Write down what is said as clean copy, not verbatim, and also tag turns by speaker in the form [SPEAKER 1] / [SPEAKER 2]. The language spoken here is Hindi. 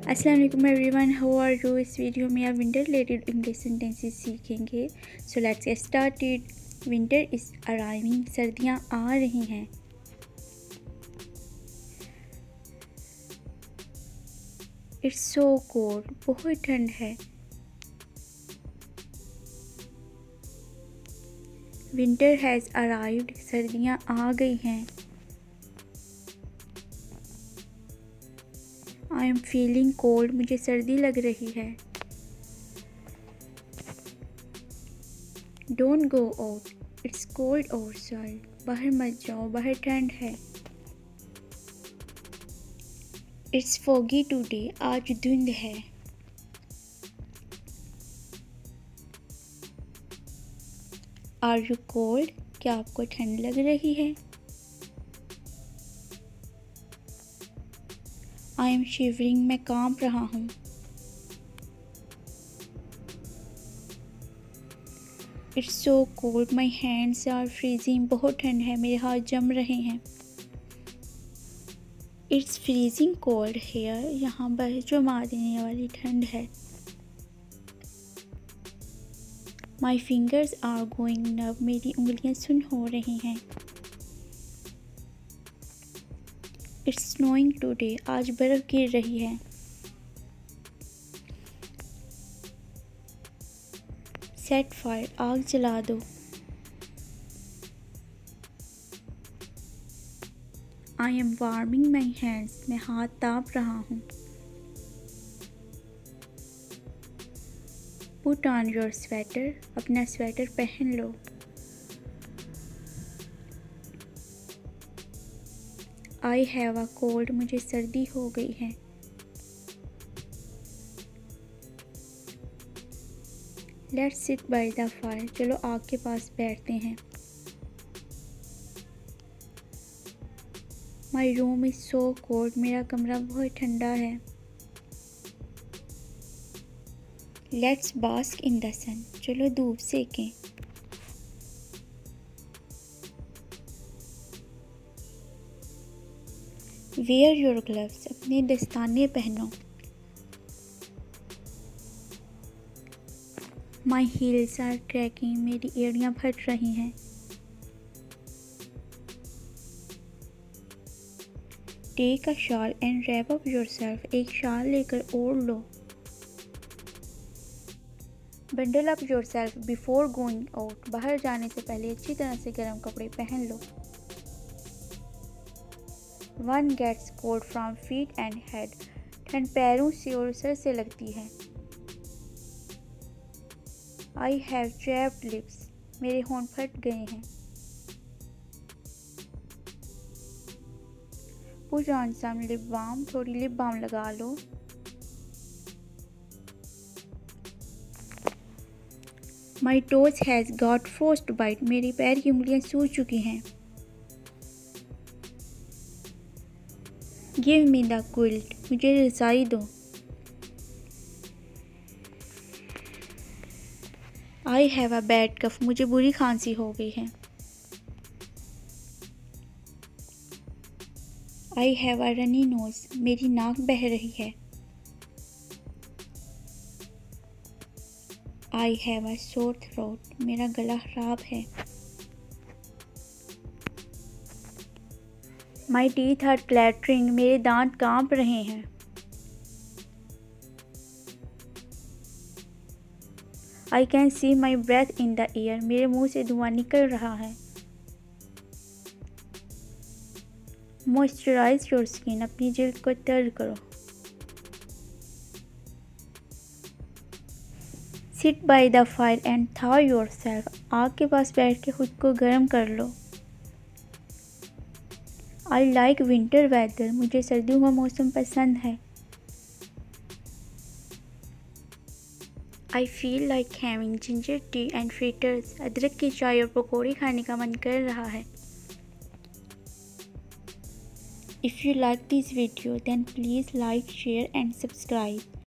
[SPEAKER 1] अस्सलाम वालेकुम एवरीवन, हाउ आर यू। इस वीडियो में आप विंटर रिलेटेड इंग्लिश सेंटेंसेस सीखेंगे। So let's get started. Winter is arriving, सर्दियाँ आ रही हैं। इट्स सो कोल्ड, बहुत ठंड है। विंटर हैज़ अराइव्ड, सर्दियाँ आ गई हैं। आई एम फीलिंग कोल्ड, मुझे सर्दी लग रही है। Don't go out, it's cold outside, बाहर मत जाओ, बाहर ठंड है। इट्स फॉगी टुडे, आज धुंध है। आर यू कोल्ड, क्या आपको ठंड लग रही है। आई एम शिवरिंग, मैं कांप रहा हूँ। It's so cold, my hands are freezing, बहुत ठंड है, मेरे हाथ जम रहे हैं। इट्स फ्रीजिंग कोल्ड हेयर, यहाँ बर्फ जमा देने वाली ठंड है। माई फिंगर्स आर गोइंग नब, मेरी उंगलियाँ सुन्न हो रही हैं। इट्स स्नोइंग टुडे, आज बर्फ गिर रही है। सेट फायर, आग जला दो। I am warming my hands, मैं हाथ ताप रहा हूँ। पुट ऑन योर स्वेटर, अपना स्वेटर पहन लो। आई हैव अ कोल्ड, मुझे सर्दी हो गई है। Let's sit by the fire, चलो आग के पास बैठते हैं। My room is so cold, मेरा कमरा बहुत ठंडा है। लेट्स बास्क इन द सन, चलो धूप सेकें। वेयर योर ग्लव्स, अपने दस्ताने पहनो। माई हील्स आर क्रैकिंग, मेरी एड़ियाँ फट रही हैं। Take a shawl and wrap up your self, एक शाल लेकर ओढ़ लो। Bundle up your self before going out, बाहर जाने से पहले अच्छी तरह से गर्म कपड़े पहन लो। One gets cold from feet and head, ठंड पैरों से और सर से लगती है। आई हैव चैप्ड लिप्स, मेरे होंठ फट गए हैं। Put on some lip balm, थोड़ी लिप बाम लगा लो। My toes has got frostbite, मेरी पैर की उंगलियां सूज चुकी हैं। गिव मी द क्विल्ट, मुझे रज़ाई दो। आई हैव अ बैड कफ, मुझे बुरी खांसी हो गई है। I have a runny nose, मेरी नाक बह रही है। I have a sore throat, मेरा गला खराब है। माई टीथ आर क्लैटरिंग, मेरे दांत कांप रहे हैं। I can see my breath in the air, मेरे मुंह से धुआं निकल रहा है। मॉइस्चराइज योर स्किन, अपनी जिल्द को तर करो। Sit by the fire and थाव योर सेल्फ, आग के पास बैठ के खुद को गर्म कर लो। आई लाइक विंटर वेदर, मुझे सर्दियों का मौसम पसंद है। I feel like having ginger tea and fritters, अदरक की चाय और पकौड़ी खाने का मन कर रहा है। If you like this video then please like, share and subscribe.